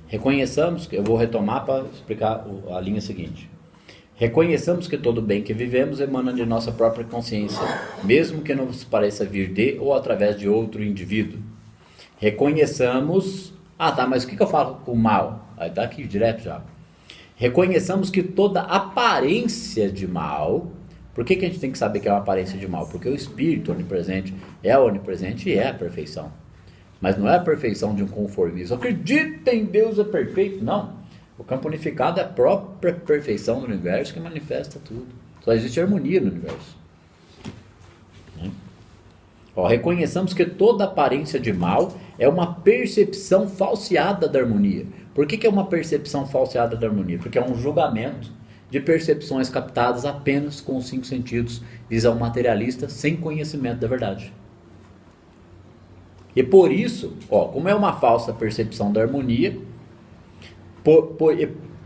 Reconheçamos, eu vou retomar para explicar a linha seguinte. Reconheçamos que todo bem que vivemos emana de nossa própria consciência, mesmo que nos pareça vir de ou através de outro indivíduo. Reconheçamos... mas o que eu falo com o mal? Aí tá aqui direto já. Reconheçamos que toda aparência de mal... Por que a gente tem que saber que é uma aparência de mal? Porque o Espírito onipresente e é a perfeição. Mas não é a perfeição de um conformismo. Acredita em Deus é perfeito. Não. O campo unificado é a própria perfeição do universo que manifesta tudo. Só existe harmonia no universo. Reconheçamos que toda aparência de mal é uma percepção falseada da harmonia. Por que é uma percepção falseada da harmonia? Porque é um julgamento de percepções captadas apenas com os 5 sentidos, visão materialista, sem conhecimento da verdade. E por isso, como é uma falsa percepção da harmonia,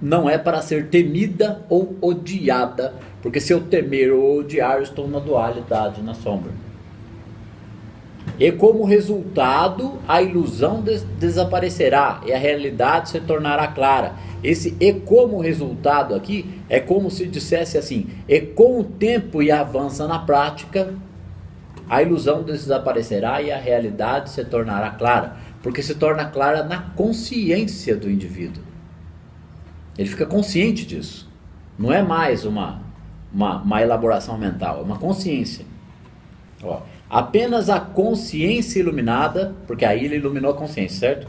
não é para ser temida ou odiada, porque se eu temer ou odiar, eu estou na dualidade, na sombra. E como resultado, a ilusão desaparecerá e a realidade se tornará clara. Esse e como resultado aqui é como se dissesse assim: e com o tempo e avança na prática, a ilusão desaparecerá e a realidade se tornará clara. Porque se torna clara na consciência do indivíduo. Ele fica consciente disso. Não é mais uma elaboração mental, é uma consciência. Apenas a consciência iluminada, porque aí ele iluminou a consciência, certo?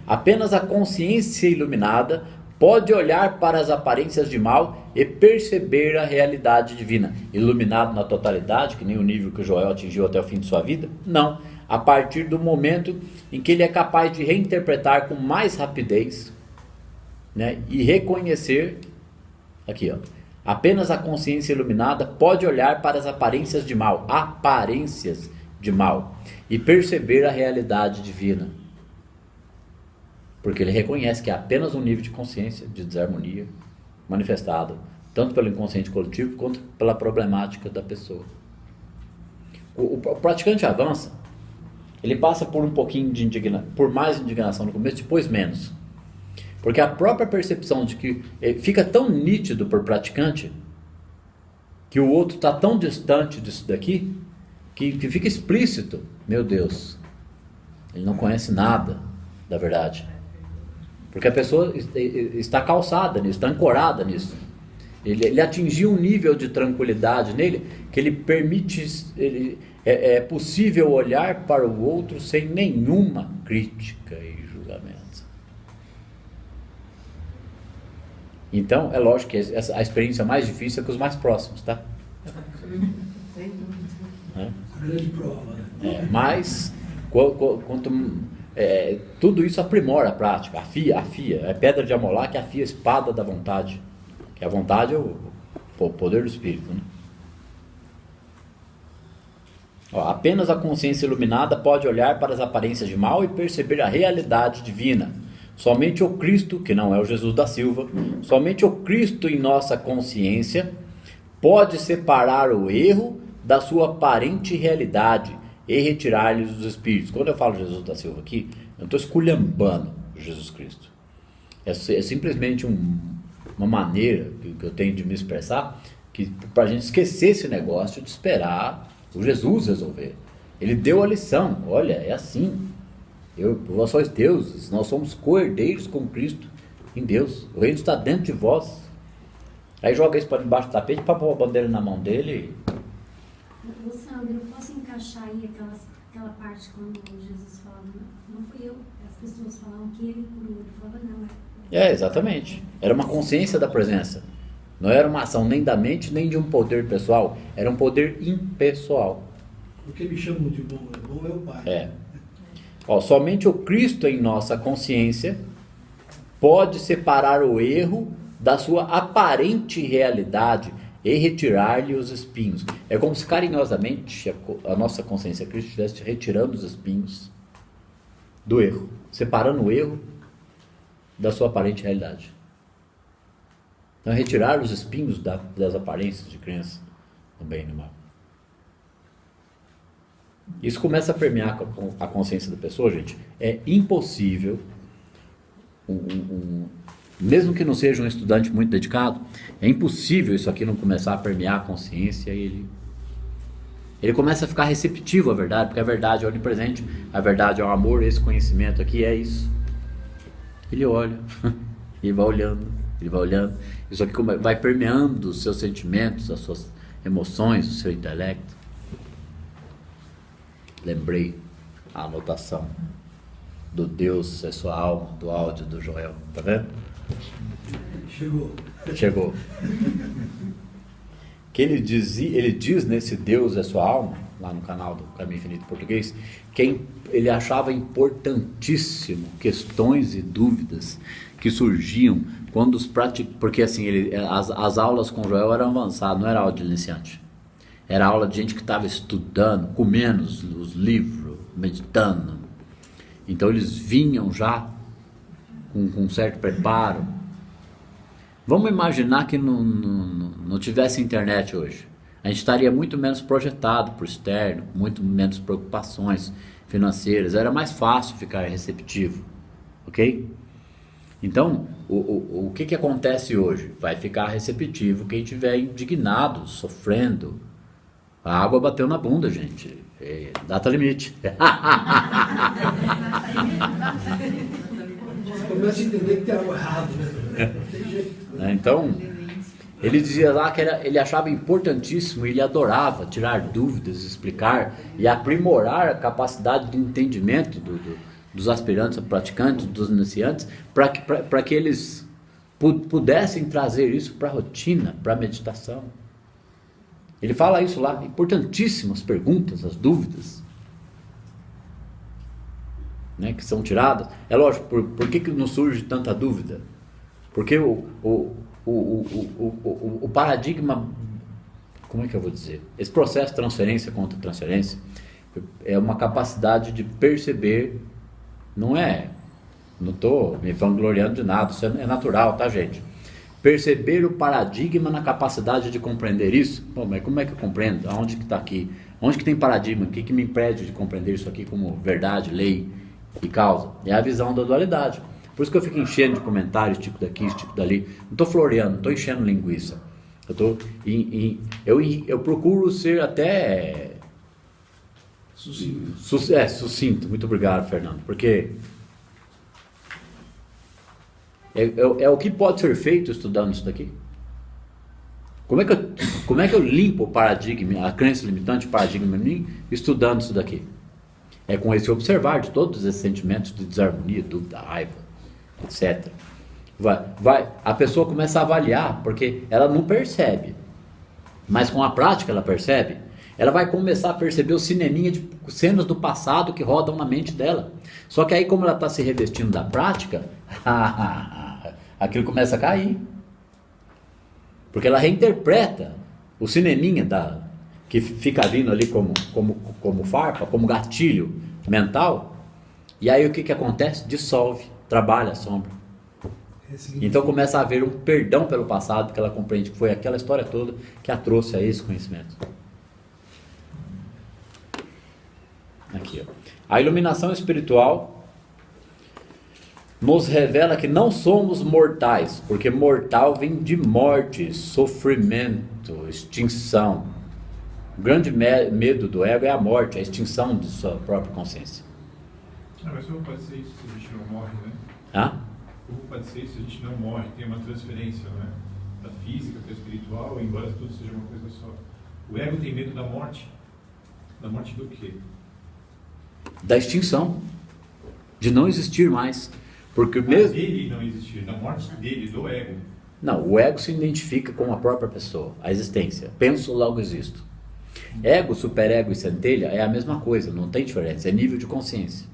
Apenas a consciência iluminada pode olhar para as aparências de mal e perceber a realidade divina. Iluminado na totalidade, que nem o nível que o Joel atingiu até o fim de sua vida? Não. A partir do momento em que ele é capaz de reinterpretar com mais rapidez, e reconhecer, apenas a consciência iluminada pode olhar para as aparências de mal, e perceber a realidade divina. Porque ele reconhece que é apenas um nível de consciência, de desarmonia, manifestado, tanto pelo inconsciente coletivo, quanto pela problemática da pessoa. O praticante avança, ele passa por um pouquinho de indignação, por mais indignação no começo, depois menos. Porque a própria percepção de que fica tão nítido por praticante, que o outro está tão distante disso daqui, que fica explícito. Meu Deus, ele não conhece nada da verdade. Porque a pessoa está calçada nisso, está ancorada nisso. Ele atingiu um nível de tranquilidade nele, que ele permite, é possível olhar para o outro sem nenhuma crítica e julgamento. Então, é lógico que a experiência mais difícil é com os mais próximos, tá? Grande prova, né? Mas, tudo isso aprimora a prática, afia, é pedra de amolar que afia a espada da vontade, que a vontade é o poder do Espírito, né? Apenas a consciência iluminada pode olhar para as aparências de mal e perceber a realidade divina. Somente o Cristo, que não é o Jesus da Silva, somente o Cristo em nossa consciência pode separar o erro da sua aparente realidade e retirar-lhe os espíritos. Quando eu falo Jesus da Silva aqui, eu não estou esculhambando Jesus Cristo. É simplesmente uma maneira que eu tenho de me expressar, para a gente esquecer esse negócio de esperar o Jesus resolver. Ele deu a lição. Olha, é assim. Vós sois deuses, nós somos co-herdeiros com Cristo em Deus. O reino está dentro de vós. Aí joga isso para debaixo do tapete para pôr a bandeira na mão dele. Sandro, eu posso encaixar aí aquela parte quando Jesus falava, não fui eu, as pessoas falavam que ele curou, ele falava não. Exatamente. Era uma consciência da presença. Não era uma ação nem da mente, nem de um poder pessoal. Era um poder impessoal. O que me chamam de bom é o Pai. Somente o Cristo em nossa consciência pode separar o erro da sua aparente realidade e retirar-lhe os espinhos. É como se carinhosamente a nossa consciência Cristo estivesse retirando os espinhos do erro, separando o erro da sua aparente realidade. Então, retirar os espinhos das aparências de crença no bem e no mal. Isso começa a permear a consciência da pessoa, gente. É impossível mesmo que não seja um estudante muito dedicado, é impossível isso aqui não começar a permear a consciência e ele começa a ficar receptivo à verdade, porque a verdade é onipresente, a verdade é o amor, esse conhecimento aqui é isso. Ele olha, ele vai olhando, isso aqui vai permeando os seus sentimentos, as suas emoções, o seu intelecto. Lembrei a anotação do Deus é sua alma, do áudio do Joel, tá vendo? Chegou. Que ele diz nesse Deus é sua alma, lá no canal do Caminho Infinito Português, que ele achava importantíssimo questões e dúvidas que surgiam quando os porque assim, as aulas com o Joel eram avançadas, não era aula de iniciante. Era aula de gente que estava estudando, comendo os livros, meditando. Então eles vinham já com um certo preparo. Vamos imaginar que não tivesse internet hoje. A gente estaria muito menos projetado para o externo, muito menos preocupações financeiras. Era mais fácil ficar receptivo, ok? Então, o que acontece hoje? Vai ficar receptivo quem estiver indignado, sofrendo. A água bateu na bunda, gente. Data limite. Você começa a entender que tem algo errado, né? Tem jeito. Então, ele dizia lá que ele achava importantíssimo, ele adorava tirar dúvidas, explicar e aprimorar a capacidade de entendimento dos aspirantes, praticantes, dos iniciantes, para que eles pudessem trazer isso para a rotina, para a meditação. Ele fala isso lá, importantíssimas perguntas, as dúvidas, né, que são tiradas. É lógico, por que não surge tanta dúvida? Porque o paradigma, como é que eu vou dizer? Esse processo de transferência contra transferência é uma capacidade de perceber, não estou me vangloriando de nada, isso é natural, tá, gente? Perceber o paradigma na capacidade de compreender isso. Bom, mas como é que eu compreendo? Aonde que está aqui? Onde que tem paradigma? O que me impede de compreender isso aqui como verdade, lei e causa? É a visão da dualidade. Por isso que eu fico enchendo de comentários, tipo daqui, tipo dali. Não estou floreando, não estou enchendo linguiça. Eu procuro ser até sucinto. Muito obrigado, Fernando. Porque é o que pode ser feito estudando isso daqui. Como é que eu limpo o paradigma, a crença limitante, o paradigma em mim, estudando isso daqui? É com esse observar de todos esses sentimentos de desarmonia, dúvida, raiva, etc. A pessoa começa a avaliar, porque ela não percebe, mas com a prática ela percebe. Ela vai começar a perceber o cineminha de cenas do passado que rodam na mente dela. Só que aí, como ela está se revestindo da prática, aquilo começa a cair. Porque ela reinterpreta o cineminha que fica vindo ali como farpa, como gatilho mental. E aí o que acontece? Dissolve, trabalha a sombra. Então começa a haver um perdão pelo passado, porque ela compreende que foi aquela história toda que a trouxe a esse conhecimento. Aqui, ó. A iluminação espiritual nos revela que não somos mortais, porque mortal vem de morte, sofrimento, extinção. O grande medo do ego é a morte, a extinção de sua própria consciência. Mas como pode ser isso se a gente não morre, né? Como pode ser isso se a gente não morre? Tem uma transferência, né? Da física para o espiritual, embora tudo seja uma coisa só. O ego tem medo da morte. Da morte do quê? Da extinção. De não existir mais. Porque mesmo dele não existir, da morte dele, do ego. Não, o ego se identifica com a própria pessoa, a existência. Penso, logo existo. Ego, superego e centelha é a mesma coisa, não tem diferença, é nível de consciência.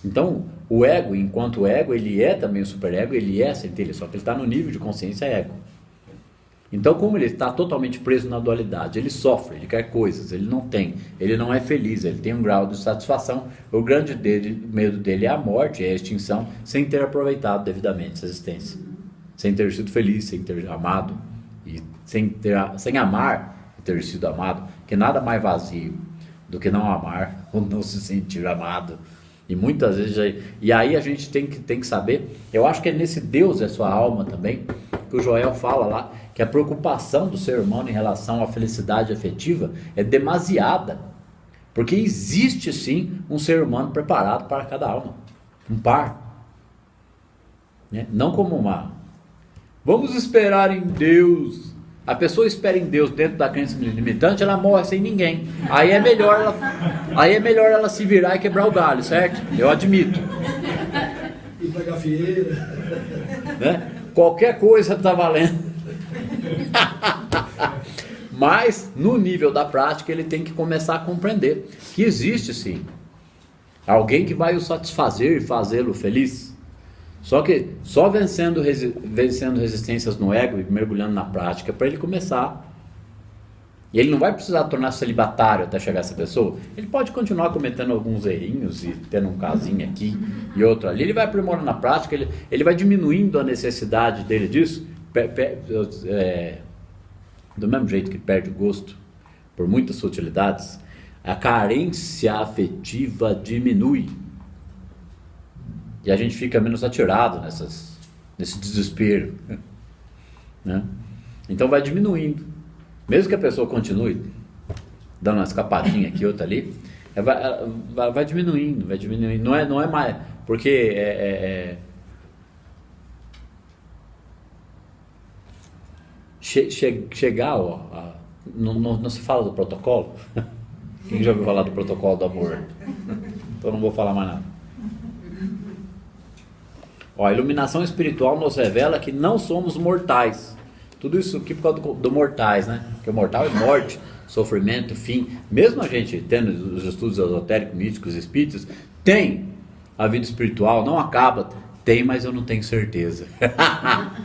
Então, o ego, enquanto ego, ele é também o superego, ele é a centelha, só que ele está no nível de consciência ego. Então, como ele está totalmente preso na dualidade, ele sofre, ele quer coisas, ele não é feliz, ele tem um grau de satisfação. O grande medo dele é a morte, é a extinção, sem ter aproveitado devidamente essa existência, sem ter sido feliz, sem ter amado, e sem amar e ter sido amado, que nada mais vazio do que não amar ou não se sentir amado. E muitas vezes, e aí a gente tem que saber, eu acho que é nesse Deus é sua alma também, que o Joel fala lá, que a preocupação do ser humano em relação à felicidade afetiva é demasiada, porque existe sim um ser humano preparado para cada alma, um par, né? Não como vamos esperar em Deus. A pessoa espera em Deus dentro da crença limitante, ela morre sem ninguém. Aí é melhor ela se virar e quebrar o galho, certo? Eu admito. E pra gafieira. Né? Qualquer coisa está valendo. Mas, no nível da prática, ele tem que começar a compreender que existe sim alguém que vai o satisfazer e fazê-lo feliz. Só que só vencendo resistências no ego e mergulhando na prática para ele começar. E ele não vai precisar tornar celibatário até chegar a essa pessoa. Ele pode continuar cometendo alguns errinhos e tendo um casinho aqui e outro ali. Ele vai aprimorando na prática, ele vai diminuindo a necessidade dele disso. Do mesmo jeito que perde o gosto por muitas sutilidades, a carência afetiva diminui. E a gente fica menos atirado nesse desespero, né? Então vai diminuindo. Mesmo que a pessoa continue dando uma escapadinha aqui, outra ali, vai diminuindo, vai diminuindo. Não é mais, porque chegar, não se fala do protocolo. Quem já ouviu falar do protocolo do amor? Então não vou falar mais nada. A iluminação espiritual nos revela que não somos mortais. Tudo isso aqui por causa do mortais, né? Porque o mortal é morte, sofrimento, fim. Mesmo a gente tendo os estudos esotéricos, místicos, espíritos, tem a vida espiritual, não acaba. Tem, mas eu não tenho certeza.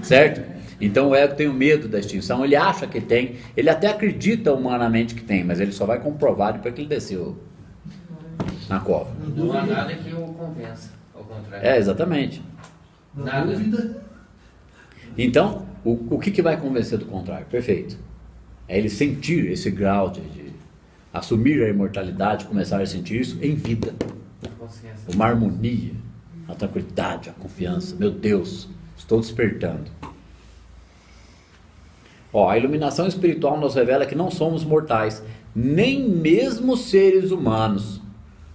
Certo? Então o ego tem o medo da extinção, ele acha que tem, ele até acredita humanamente que tem, mas ele só vai comprovar depois que ele desceu na cova. Não há nada que o convença, ao contrário. Exatamente. Na dúvida. Então, o que vai convencer do contrário? Perfeito. É ele sentir esse grau de assumir a imortalidade, começar a sentir isso em vida. Uma harmonia, a tranquilidade, a confiança. Meu Deus, estou despertando. A iluminação espiritual nos revela que não somos mortais, nem mesmo seres humanos.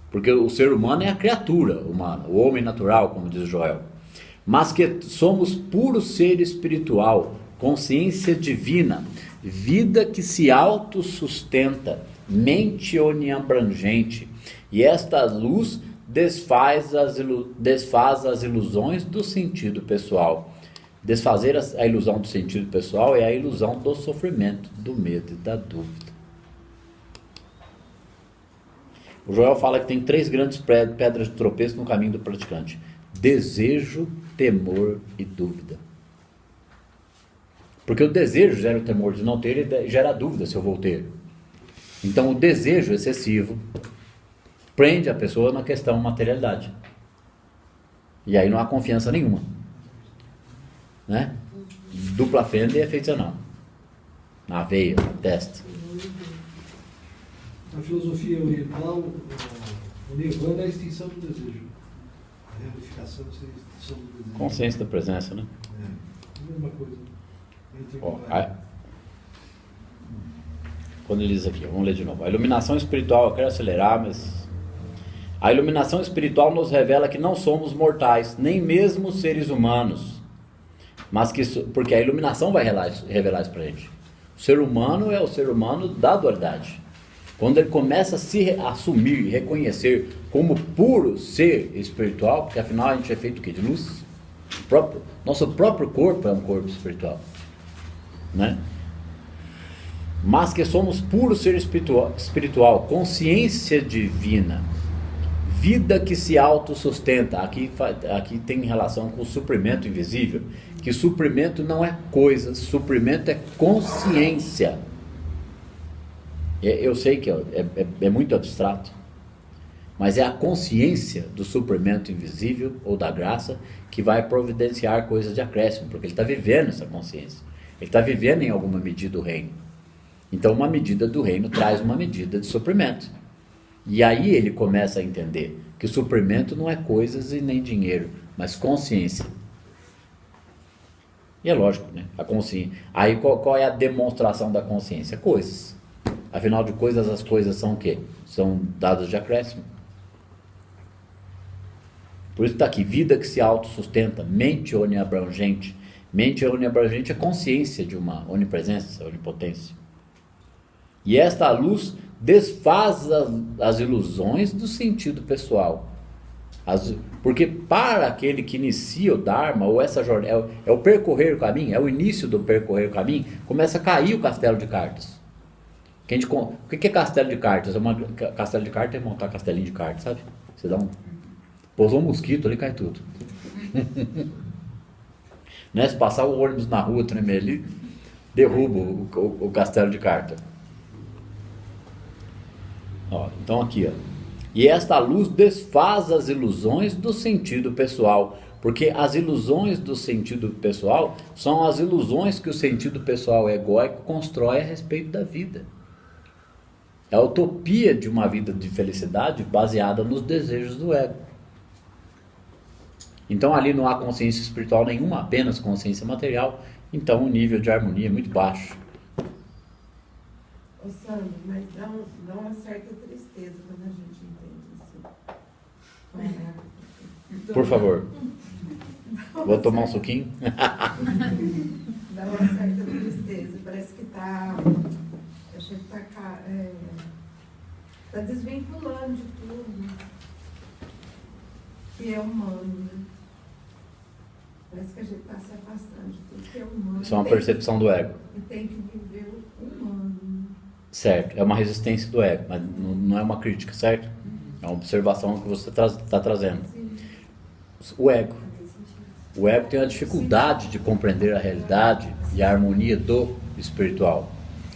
Porque o ser humano é a criatura humana, o homem natural, como diz Joel. Mas que somos puro ser espiritual, consciência divina, vida que se autossustenta, mente oniabrangente, e esta luz desfaz as ilusões do sentido pessoal. Desfazer a ilusão do sentido pessoal é a ilusão do sofrimento, do medo e da dúvida. O Joel fala que tem 3 grandes pedras de tropeço no caminho do praticante: desejo, temor e dúvida. Porque o desejo gera o temor de não ter e gera a dúvida se eu vou ter. Então o desejo excessivo prende a pessoa na questão materialidade. E aí não há confiança nenhuma, né? Dupla fenda e efeito anal. Na veia, na testa. Na filosofia oriental, o nirvana é a extinção do desejo. A realificação é a extinção do desejo. Consciência da presença, né? É a mesma coisa. Quando ele diz aqui, vamos ler de novo. A iluminação espiritual, eu quero acelerar, mas... A iluminação espiritual nos revela que não somos mortais, nem mesmo seres humanos. Mas porque a iluminação vai revelar isso pra gente. O ser humano é o ser humano da dualidade. Quando ele começa a se assumir e reconhecer como puro ser espiritual, porque afinal a gente é feito o quê? De luz? Nosso próprio corpo é um corpo espiritual, né? Mas que somos puro ser espiritual, consciência divina, vida que se autossustenta. Aqui tem relação com o suprimento invisível, que suprimento não é coisa, suprimento é consciência. Eu sei que é muito abstrato, mas é a consciência do suprimento invisível ou da graça que vai providenciar coisas de acréscimo, porque ele está vivendo essa consciência, ele está vivendo em alguma medida o reino. Então uma medida do reino traz uma medida de suprimento. E aí ele começa a entender que suprimento não é coisas e nem dinheiro, mas consciência. E é lógico, né? A consciência. Aí qual é a demonstração da consciência? Coisas. Afinal de coisas, as coisas são o quê? São dados de acréscimo. Por isso está aqui, vida que se autossustenta, mente oniabrangente. Mente oniabrangente é consciência de uma onipresença, onipotência. E esta luz desfaz as ilusões do sentido pessoal. Porque para aquele que inicia o Dharma, ou essa jornada, é o percorrer o caminho, é o início do percorrer o caminho, começa a cair o castelo de cartas. O que é castelo de cartas? Castelo de cartas é montar castelinho de cartas, sabe? Você dá pousou um mosquito ali, cai tudo. Né? Se passar o ônibus na rua, tremer ali, derruba o castelo de cartas. Então aqui, e esta luz desfaz as ilusões do sentido pessoal, porque as ilusões do sentido pessoal são as ilusões que o sentido pessoal egóico constrói a respeito da vida. É a utopia de uma vida de felicidade baseada nos desejos do ego. Então ali não há consciência espiritual nenhuma, apenas consciência material, então o nível de harmonia é muito baixo. Ô Sandro, mas dá uma certa tristeza quando a gente entende isso. Por favor. Vou tomar um suquinho. Dá uma certa tristeza. Parece que tá desvinculando de tudo que é humano, né? Parece que a gente está se afastando de tudo que é humano. Isso é uma percepção do ego. E tem que viver o humano. Certo, é uma resistência do ego, mas não é uma crítica, certo? É uma observação que você está trazendo. O ego tem a dificuldade de compreender a realidade e a harmonia do espiritual.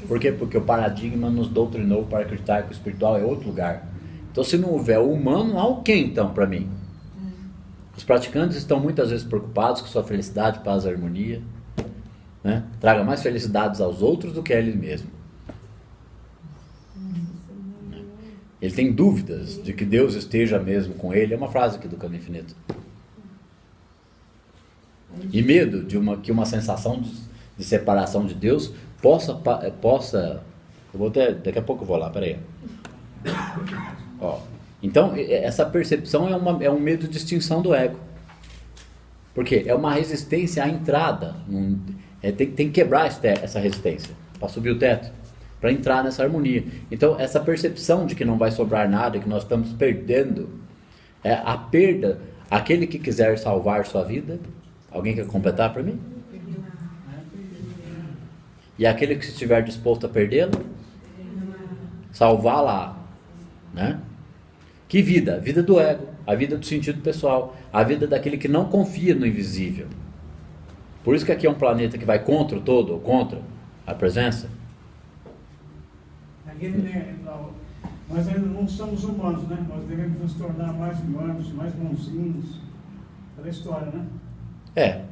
Por quê? Porque o paradigma nos doutrinou para acreditar que o espiritual é outro lugar. Então, se não houver o humano, há o que então para mim? Os praticantes estão muitas vezes preocupados com sua felicidade, paz e harmonia, né? Traga mais felicidades aos outros do que a ele mesmo. Ele tem dúvidas de que Deus esteja mesmo com ele. É uma frase aqui do Caminho Infinito. E medo de que uma sensação de separação de Deus possa daqui a pouco eu vou lá, peraí. Então, essa percepção é um medo de extinção do ego. Por quê? É uma resistência à entrada. Tem que quebrar essa resistência para subir o teto, para entrar nessa harmonia. Então, essa percepção de que não vai sobrar nada, que nós estamos perdendo, a perda, aquele que quiser salvar sua vida, alguém quer completar para mim? E aquele que estiver disposto a perdê-la, salvá-la, né? Que vida? A vida do ego, a vida do sentido pessoal, a vida daquele que não confia no invisível. Por isso que aqui é um planeta que vai contra o todo, ou contra a presença. Nós ainda não somos humanos, né? Nós devemos nos tornar mais humanos, mais bonzinhos. Pela história, né?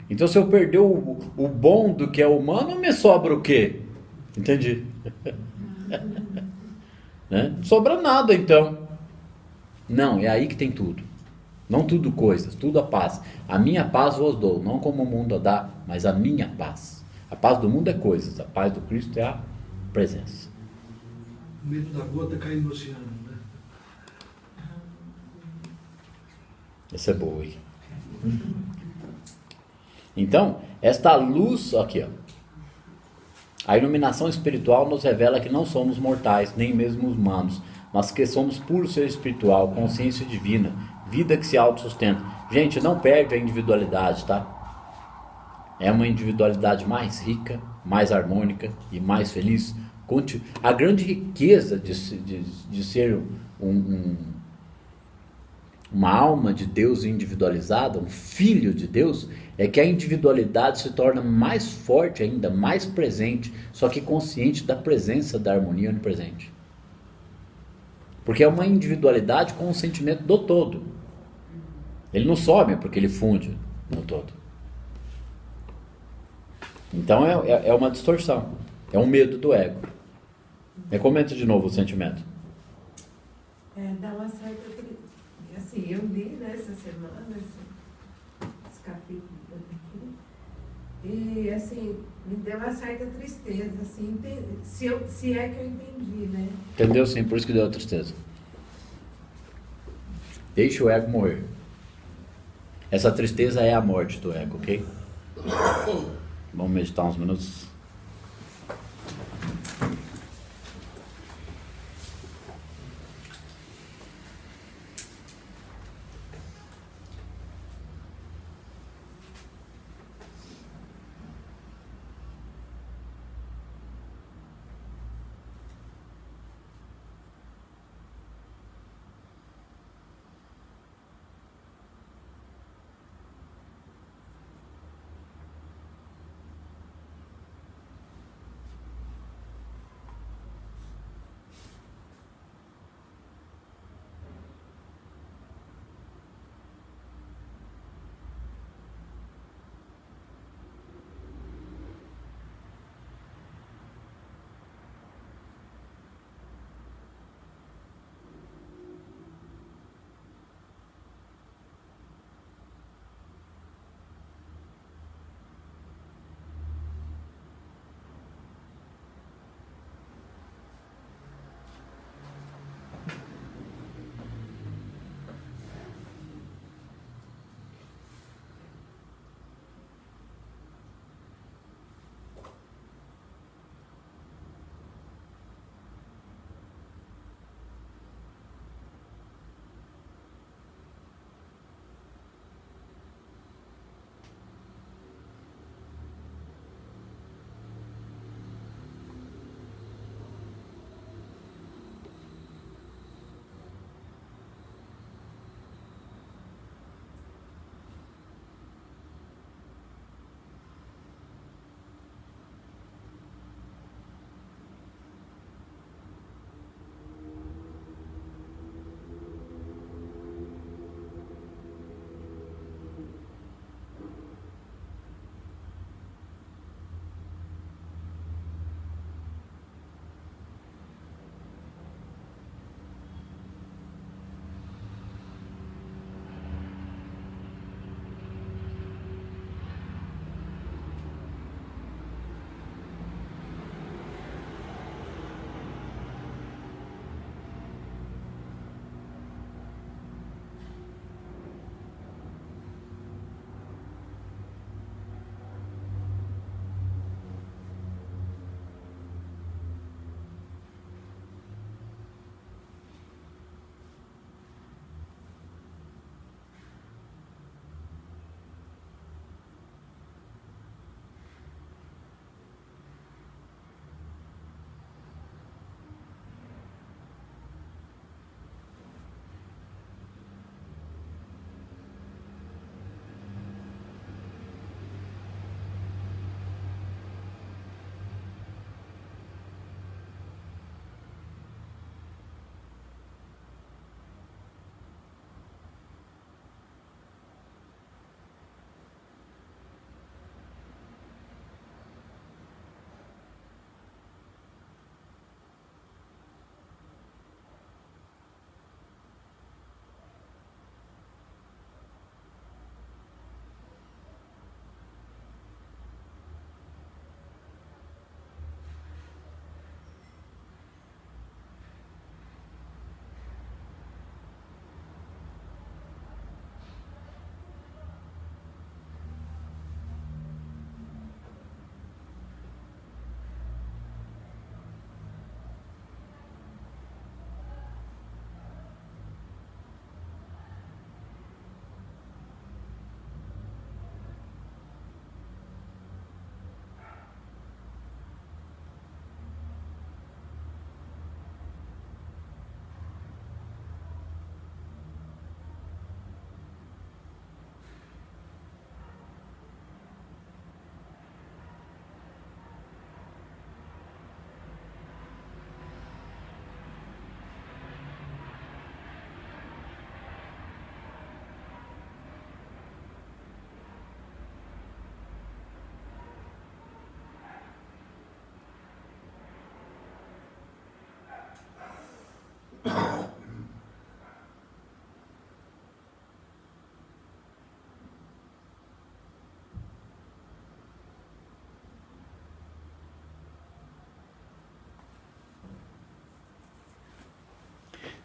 Então, se eu perder o bom do que é humano, me sobra o quê? Entendi. Né? Não sobra nada, então. Não, é aí que tem tudo. Não tudo coisas, tudo a paz. A minha paz vos dou, não como o mundo a dá, mas a minha paz. A paz do mundo é coisas, a paz do Cristo é a presença. O medo da gota caindo no oceano, né? Essa é boa, hein? Então, esta luz, aqui, a iluminação espiritual nos revela que não somos mortais, nem mesmo humanos, mas que somos puro ser espiritual, consciência divina, vida que se autossustenta. Gente, não perde a individualidade, tá? É uma individualidade mais rica, mais harmônica e mais feliz. A grande riqueza de ser uma alma de Deus individualizada, um filho de Deus, é que a individualidade se torna mais forte ainda, mais presente, só que consciente da presença da harmonia onipresente. Porque é uma individualidade com o sentimento do todo. Ele não some porque ele funde no todo. Então é uma distorção, é um medo do ego. Comenta de novo o sentimento. Dá uma certa. Assim, eu li nessa semana os capítulos aqui. E, assim, me deu uma certa tristeza, assim, se é que eu entendi, né? Entendeu sim, por isso que deu a tristeza. Deixa o ego morrer. Essa tristeza é a morte do ego, ok? Vamos meditar uns minutos.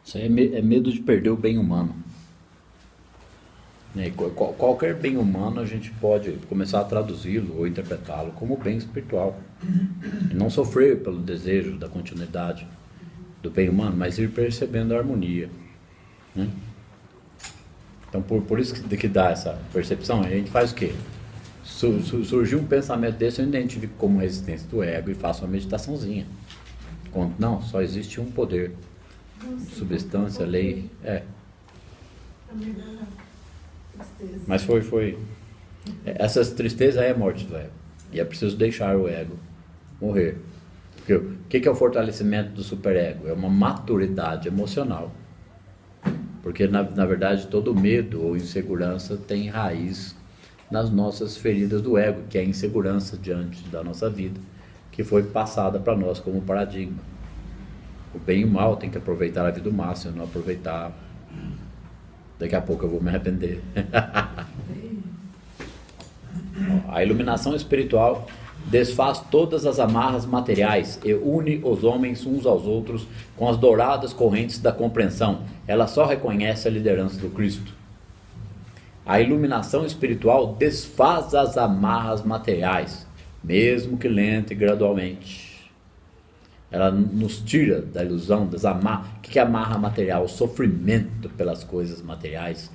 Isso aí é medo de perder o bem humano. Né? Qualquer bem humano a gente pode começar a traduzi-lo ou interpretá-lo como bem espiritual. E não sofrer pelo desejo da continuidade do bem humano, mas ir percebendo a harmonia. Né? Então, por isso que dá essa percepção, a gente faz o quê? Surgiu um pensamento desse, eu identifico como resistência do ego e faço uma meditaçãozinha. Não, só existe um poder. Substância, lei. Mas foi. Essas tristezas aí é a morte do ego. E é preciso deixar o ego morrer. Porque o que é o fortalecimento do superego? É uma maturidade emocional. Porque, na verdade, todo medo ou insegurança tem raiz nas nossas feridas do ego, que é a insegurança diante da nossa vida, que foi passada para nós como paradigma. O bem e o mal tem que aproveitar a vida o máximo, não aproveitar. Daqui a pouco eu vou me arrepender. A iluminação espiritual desfaz todas as amarras materiais e une os homens uns aos outros com as douradas correntes da compreensão. Ela só reconhece a liderança do Cristo. A iluminação espiritual desfaz as amarras materiais, mesmo que lenta e gradualmente. Ela nos tira da ilusão das amarras. O que é amarra material? O sofrimento pelas coisas materiais.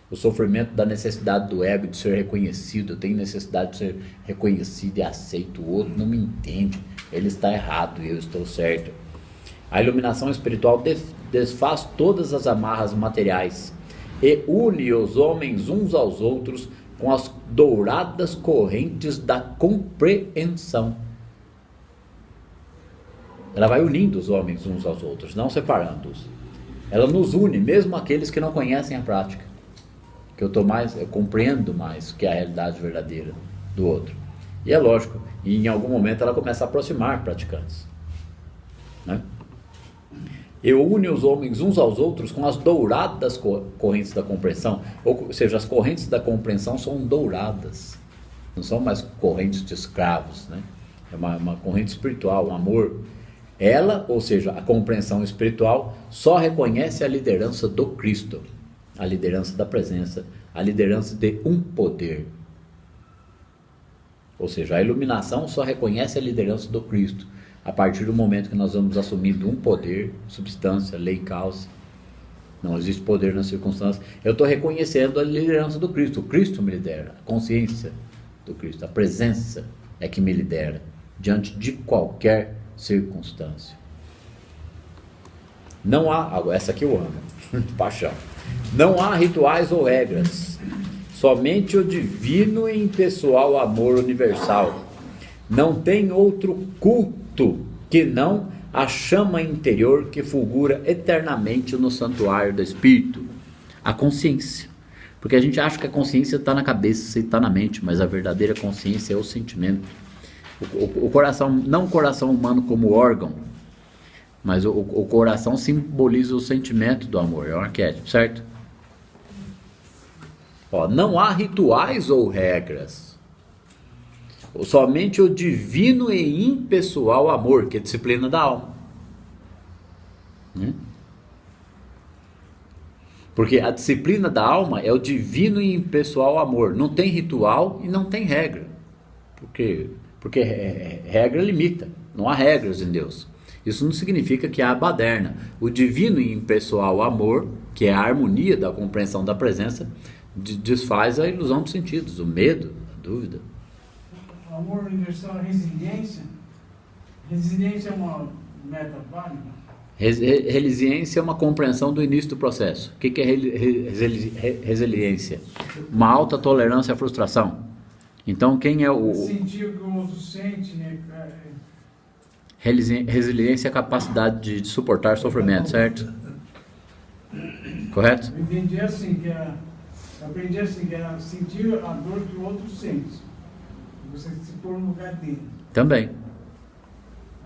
O sofrimento da necessidade do ego de ser reconhecido. Eu tenho necessidade de ser reconhecido e aceito. O outro não me entende. Ele está errado e eu estou certo. A iluminação espiritual desfaz todas as amarras materiais e une os homens uns aos outros com as douradas correntes da compreensão. Ela vai unindo os homens uns aos outros, não separando-os. Ela nos une, mesmo aqueles que não conhecem a prática. Que eu compreendo mais que a realidade verdadeira do outro. E é lógico, e em algum momento ela começa a aproximar praticantes. Né? E une os homens uns aos outros com as douradas correntes da compreensão. Ou seja, as correntes da compreensão são douradas. Não são mais correntes de escravos. Né? É uma corrente espiritual, um amor. Ela, ou seja, a compreensão espiritual, só reconhece a liderança do Cristo. A liderança da presença, a liderança de um poder. Ou seja, a iluminação só reconhece a liderança do Cristo a partir do momento que nós vamos assumindo um poder, substância, lei e causa. Não existe poder na circunstância. Eu estou reconhecendo a liderança do Cristo. O Cristo me lidera, a consciência do Cristo, a presença é que me lidera diante de qualquer circunstância. Não há, essa aqui eu amo, de paixão. Não há rituais ou regras, somente o divino e impessoal amor universal. Não tem outro culto que não a chama interior que fulgura eternamente no santuário do Espírito, a consciência. Porque a gente acha que a consciência está na cabeça e está na mente, mas a verdadeira consciência é o sentimento. O coração, não o coração humano como órgão, mas o coração simboliza o sentimento do amor, é um arquétipo, certo? Não há rituais ou regras, somente o divino e impessoal amor, que é a disciplina da alma. Porque a disciplina da alma é o divino e impessoal amor. Não tem ritual e não tem regra. Porque regra limita. Não há regras em Deus. Isso não significa que há baderna. O divino e impessoal amor, que é a harmonia da compreensão da presença, desfaz a ilusão dos sentidos, o medo, a dúvida. O amor universal é resiliência. Resiliência é uma meta válida. Resiliência é uma compreensão do início do processo. O que é resiliência? Uma alta tolerância à frustração. Então, quem é o... Sentir o que o outro sente, né? Resiliência é a capacidade de suportar sofrimento, certo? Correto? Eu entendi assim, que era sentir a dor que o outro sente. Você se pôr no lugar dele. Também.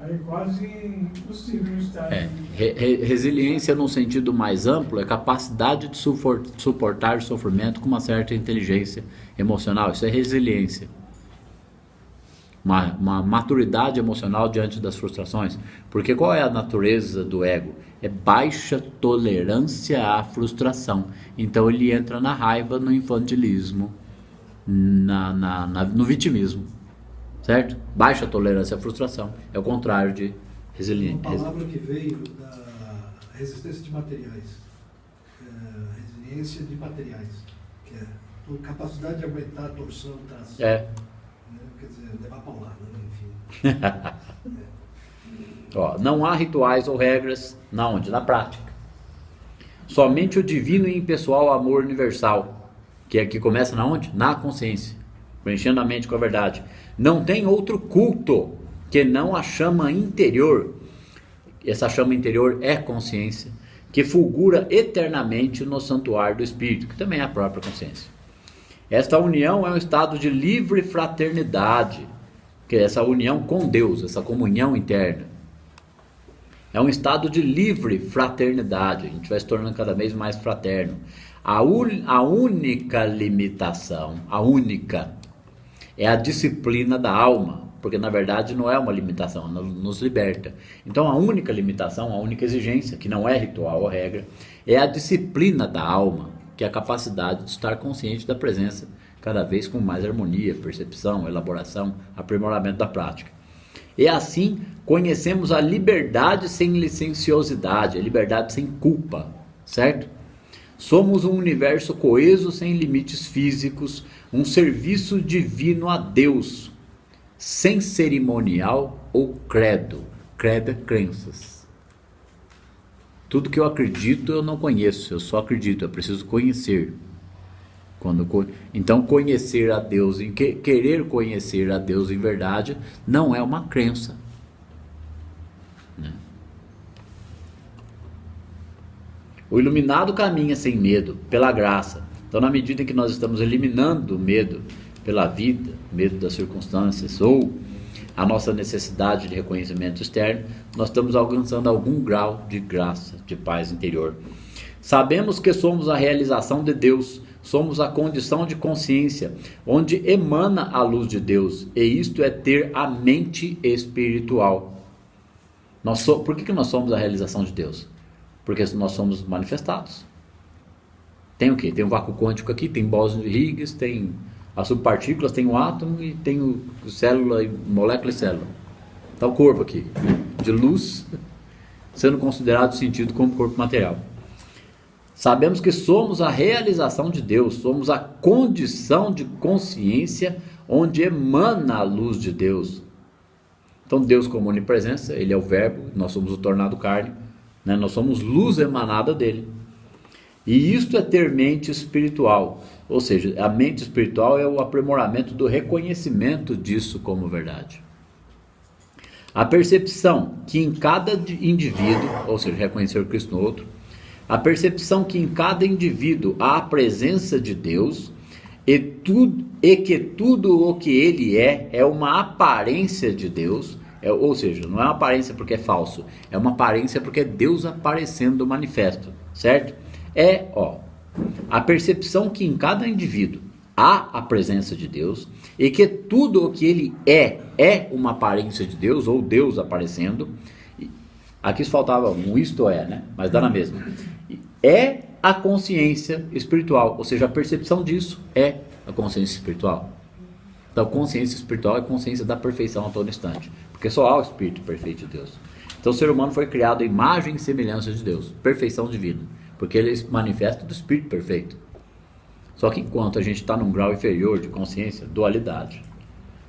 Aí é quase impossível estar. Resiliência, num sentido mais amplo, é capacidade de suportar o sofrimento com uma certa inteligência emocional. Isso é resiliência. Uma maturidade emocional diante das frustrações. Porque qual é a natureza do ego? é baixa tolerância à frustração. Então ele entra na raiva, no infantilismo, no vitimismo, certo? Baixa tolerância à frustração é o contrário de resiliência. Uma palavra que veio da resistência de materiais, resiliência de materiais, que é a capacidade de aguentar a torção, tração, quer dizer, levar paulada, enfim. Ó, não há rituais ou regras, na onde? Na prática. Somente o divino e impessoal amor universal, que aqui começa na onde? Na consciência, preenchendo a mente com a verdade. Não tem outro culto que não a chama interior. Essa chama interior é consciência, que fulgura eternamente no santuário do Espírito, que também é a própria consciência. Esta união é um estado de livre fraternidade, que é essa união com Deus, essa comunhão interna. É um estado de livre fraternidade, a gente vai se tornando cada vez mais fraterno. A única limitação, é a disciplina da alma, porque na verdade não é uma limitação, ela nos liberta. Então a única limitação, a única exigência, que não é ritual ou regra, é a disciplina da alma, que é a capacidade de estar consciente da presença, cada vez com mais harmonia, percepção, elaboração, aprimoramento da prática. E assim conhecemos a liberdade sem licenciosidade, a liberdade sem culpa, certo? Somos um universo coeso sem limites físicos, um serviço divino a Deus, sem cerimonial ou credo. Credo é crenças. Tudo que eu acredito eu não conheço, eu só acredito, eu preciso conhecer. Então conhecer a Deus, querer conhecer a Deus em verdade, não é uma crença, né? O iluminado caminha sem medo, pela graça. Então na medida em que nós estamos eliminando o medo pela vida, medo das circunstâncias ou a nossa necessidade de reconhecimento externo, nós estamos alcançando algum grau de graça, de paz interior. Sabemos que somos a realização de Deus, somos a condição de consciência, onde emana a luz de Deus, e isto é ter a mente espiritual. Por que nós somos a realização de Deus? Porque nós somos manifestados. Tem o quê? Tem um vácuo quântico aqui, tem bóson de Higgs, tem as subpartículas, tem o átomo e tem o célula, molécula e célula. Está o corpo aqui, de luz, sendo considerado sentido como corpo material. Sabemos que somos a realização de Deus, somos a condição de consciência onde emana a luz de Deus. Então Deus como onipresença, Ele é o verbo, nós somos o tornado carne, né? Nós somos luz emanada dele. E isto é ter mente espiritual, ou seja, a mente espiritual é o aprimoramento do reconhecimento disso como verdade. A percepção que em cada indivíduo, ou seja, reconhecer o Cristo no outro, a percepção que em cada indivíduo há a presença de Deus e que tudo o que ele é uma aparência de Deus, ou seja, não é uma aparência porque é falso, é uma aparência porque é Deus aparecendo manifesto, certo? A percepção que em cada indivíduo há a presença de Deus e que tudo o que ele é uma aparência de Deus, ou Deus aparecendo. Aqui faltava um isto é, né? Mas dá na mesma. É a consciência espiritual, ou seja, a percepção disso é a consciência espiritual. Então, consciência espiritual é consciência da perfeição a todo instante, porque só há o Espírito perfeito de Deus. Então, o ser humano foi criado à imagem e semelhança de Deus, perfeição divina, porque ele é manifesto do Espírito perfeito. Só que enquanto a gente está num grau inferior de consciência, dualidade,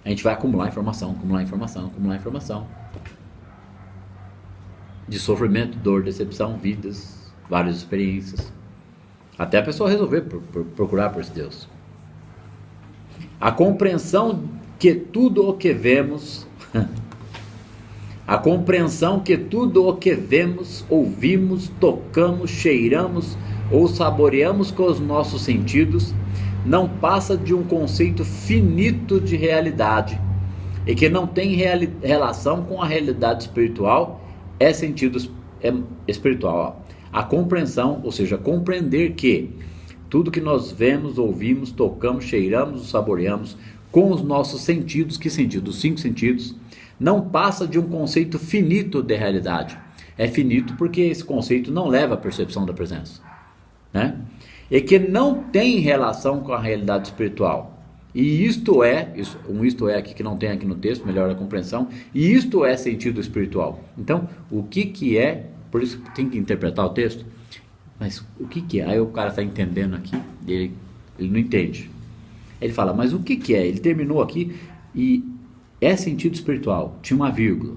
a gente vai acumular informação, de sofrimento, dor, decepção, vidas, várias experiências, até a pessoa resolver procurar por esse Deus. A compreensão que tudo o que vemos ouvimos, tocamos, cheiramos ou saboreamos com os nossos sentidos não passa de um conceito finito de realidade e que não tem relação com a realidade espiritual. É sentido espiritual. A compreensão, ou seja, compreender que tudo que nós vemos, ouvimos, tocamos, cheiramos, saboreamos com os nossos sentidos, que sentidos? Os 5 sentidos, não passa de um conceito finito de realidade, É finito porque esse conceito não leva à percepção da presença, né? E que não tem relação com a realidade espiritual. E isto é aqui que não tem aqui no texto, melhora a compreensão, e isto é sentido espiritual. Então, o que é, por isso tem que interpretar o texto, mas o que é? Aí o cara está entendendo aqui, ele não entende. Ele fala, mas o que é? Ele terminou aqui e é sentido espiritual, tinha uma vírgula.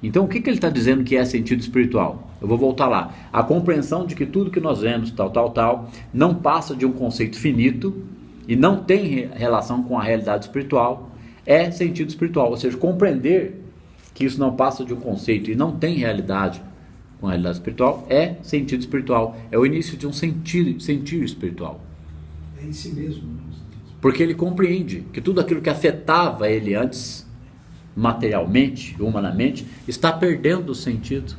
Então, o que ele está dizendo que é sentido espiritual? Eu vou voltar lá. A compreensão de que tudo que nós vemos, tal, não passa de um conceito finito e não tem relação com a realidade espiritual, é sentido espiritual. Ou seja, compreender que isso não passa de um conceito e não tem realidade com a realidade espiritual é sentido espiritual. É o início de um sentir espiritual. É em si mesmo, né? Porque ele compreende que tudo aquilo que afetava ele antes, materialmente, humanamente, está perdendo o sentido.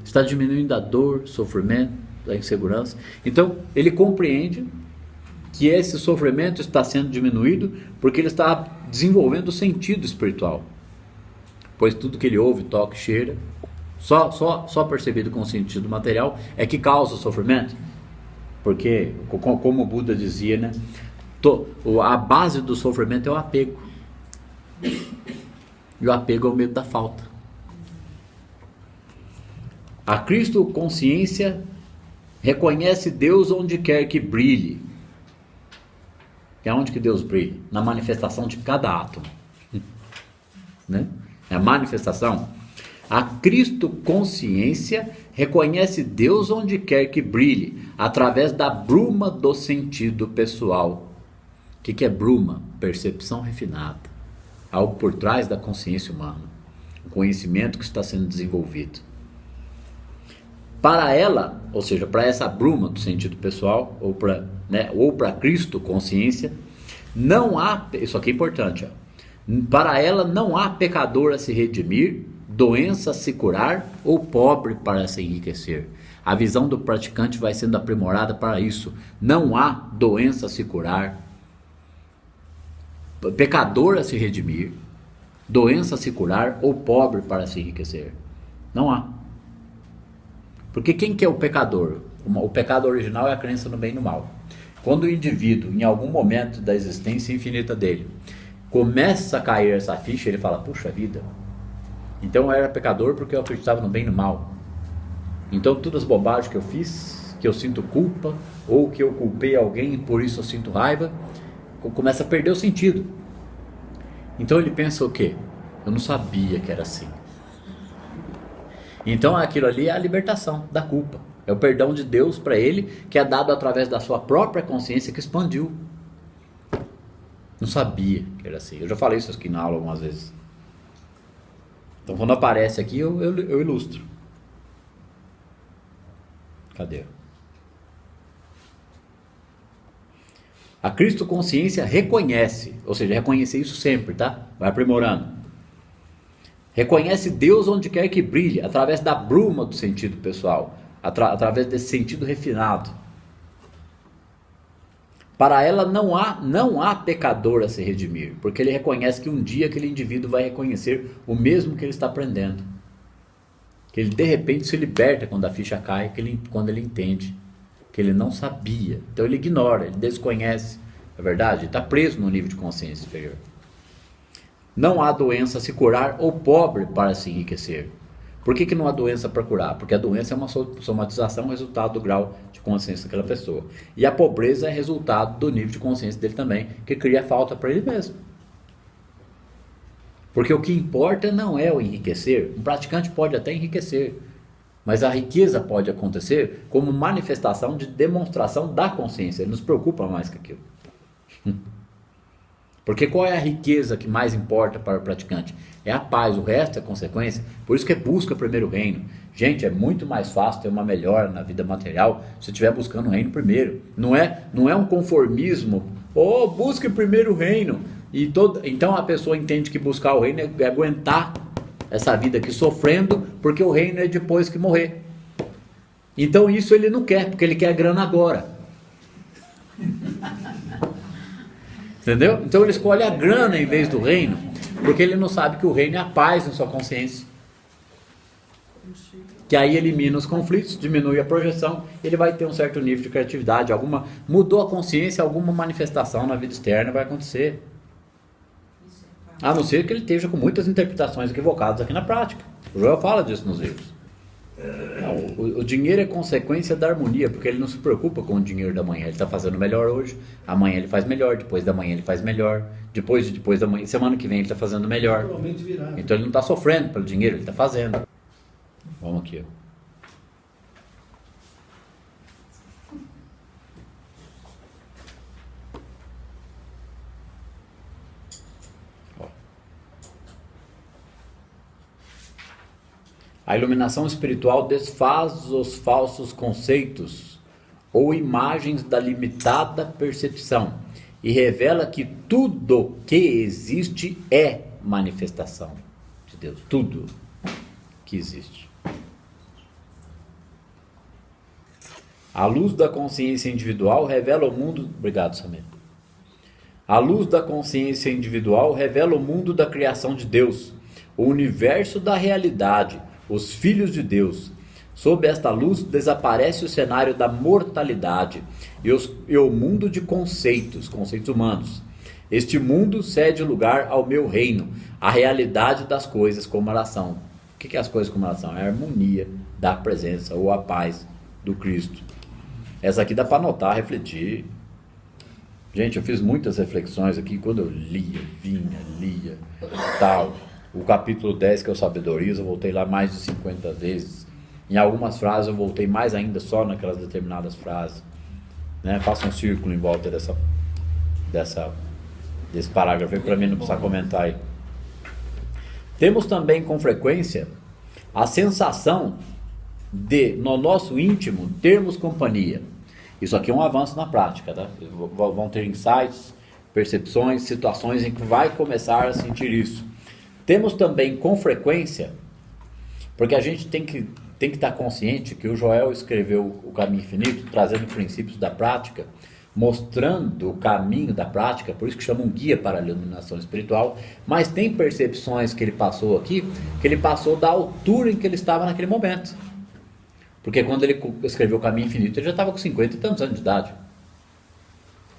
Está diminuindo a dor, o sofrimento, a insegurança. Então, ele compreende que esse sofrimento está sendo diminuído porque ele está desenvolvendo o sentido espiritual. Pois tudo que ele ouve, toca, cheira, só percebido com o sentido material é que causa o sofrimento. Porque, como o Buda dizia, né, a base do sofrimento é o apego. E o apego é o medo da falta. A Cristo consciência reconhece Deus onde quer que brilhe. E aonde que Deus brilha? Na manifestação de cada átomo. Né? É a manifestação. A Cristo consciência reconhece Deus onde quer que brilhe, através da bruma do sentido pessoal. O que é bruma? Percepção refinada. Algo por trás da consciência humana. O conhecimento que está sendo desenvolvido. Para ela, ou seja, para essa bruma do sentido pessoal, ou para Cristo consciência, não há, isso aqui é importante, para ela não há pecador a se redimir, doença a se curar, ou pobre para se enriquecer. A visão do praticante vai sendo aprimorada para isso. Não há doença a se curar, pecador a se redimir, doença a se curar, ou pobre para se enriquecer. Não há. Porque quem que é o pecador? O pecado original é a crença no bem e no mal. Quando o indivíduo, em algum momento da existência infinita dele, começa a cair essa ficha, ele fala, puxa vida, então eu era pecador porque eu acreditava no bem e no mal. Então todas as bobagens que eu fiz, que eu sinto culpa, ou que eu culpei alguém e por isso eu sinto raiva, começa a perder o sentido. Então ele pensa o quê? Eu não sabia que era assim. Então aquilo ali é a libertação da culpa. É o perdão de Deus para ele, que é dado através da sua própria consciência que expandiu. Não sabia que era assim. Eu já falei isso aqui na aula algumas vezes. Então quando aparece aqui eu ilustro. Cadê? A Cristo consciência reconhece, ou seja, reconhecer isso sempre, tá? Vai aprimorando. Reconhece Deus onde quer que brilhe, através da bruma do sentido pessoal, através desse sentido refinado. Para ela não há pecador a se redimir, porque ele reconhece que um dia aquele indivíduo vai reconhecer o mesmo que ele está aprendendo. Que ele de repente se liberta quando a ficha cai, quando ele entende que ele não sabia. Então ele ignora, ele desconhece. É verdade? Ele está preso no nível de consciência superior. Não há doença a se curar ou pobre para se enriquecer. Por que não há doença para curar? Porque a doença é uma somatização, resultado do grau de consciência daquela pessoa. E a pobreza é resultado do nível de consciência dele também, que cria falta para ele mesmo. Porque o que importa não é o enriquecer. Um praticante pode até enriquecer, mas a riqueza pode acontecer como manifestação de demonstração da consciência. Ele não se preocupa mais com aquilo. Porque qual é a riqueza que mais importa para o praticante? É a paz, o resto é consequência. Por isso que busca primeiro o reino. Gente, é muito mais fácil ter uma melhora na vida material se estiver buscando o reino primeiro. Não é um conformismo. Busque primeiro o reino. Então a pessoa entende que buscar o reino é aguentar essa vida aqui sofrendo, porque o reino é depois que morrer. Então isso ele não quer, porque ele quer grana agora. Entendeu? Então ele escolhe a grana em vez do reino, porque ele não sabe que o reino é a paz na sua consciência. Que aí elimina os conflitos, diminui a projeção, ele vai ter um certo nível de criatividade, mudou a consciência, alguma manifestação na vida externa vai acontecer. A não ser que ele esteja com muitas interpretações equivocadas aqui na prática. O Joel fala disso nos livros. O dinheiro é consequência da harmonia, porque ele não se preocupa com o dinheiro da manhã. Ele está fazendo melhor hoje, amanhã ele faz melhor, depois da manhã ele faz melhor, depois da manhã, semana que vem ele está fazendo melhor. Então ele não está sofrendo pelo dinheiro, ele está fazendo. Vamos aqui. A iluminação espiritual desfaz os falsos conceitos ou imagens da limitada percepção e revela que tudo que existe é manifestação de Deus. Tudo que existe. A luz da consciência individual revela o mundo... Obrigado, Samir. A luz da consciência individual revela o mundo da criação de Deus, o universo da realidade, os filhos de Deus. Sob esta luz desaparece o cenário da mortalidade e o mundo de conceitos humanos. Este mundo cede lugar ao meu reino, a realidade das coisas como elas são. O que é as coisas como elas são? É a harmonia da presença ou a paz do Cristo. Essa aqui dá para anotar, refletir. Gente, eu fiz muitas reflexões aqui quando eu lia, tal. O capítulo 10, que é o Sabedorias, eu voltei lá mais de 50 vezes. Em algumas frases eu voltei mais ainda só naquelas determinadas frases. Né? Faça um círculo em volta desse parágrafo aí, para mim não precisar comentar aí. Temos também com frequência a sensação de, no nosso íntimo, termos companhia. Isso aqui é um avanço na prática, tá? Vão ter insights, percepções, situações em que vai começar a sentir isso. Temos também com frequência, porque a gente tem que estar consciente que o Joel escreveu o Caminho Infinito, trazendo princípios da prática, mostrando o caminho da prática, por isso que chama um guia para a iluminação espiritual, mas tem percepções que ele passou aqui, que ele passou da altura em que ele estava naquele momento. Porque quando ele escreveu o Caminho Infinito, ele já estava com 50 e tantos anos de idade.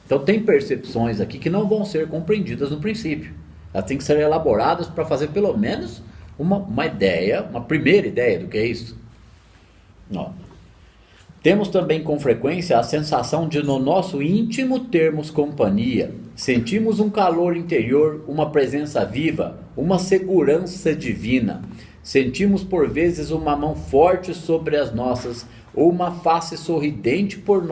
Então tem percepções aqui que não vão ser compreendidas no princípio. Elas têm que ser elaboradas para fazer pelo menos uma ideia, uma primeira ideia do que é isso. Ó. Temos também com frequência a sensação de no nosso íntimo termos companhia. Sentimos um calor interior, uma presença viva, uma segurança divina. Sentimos por vezes uma mão forte sobre as nossas, ou uma face sorridente por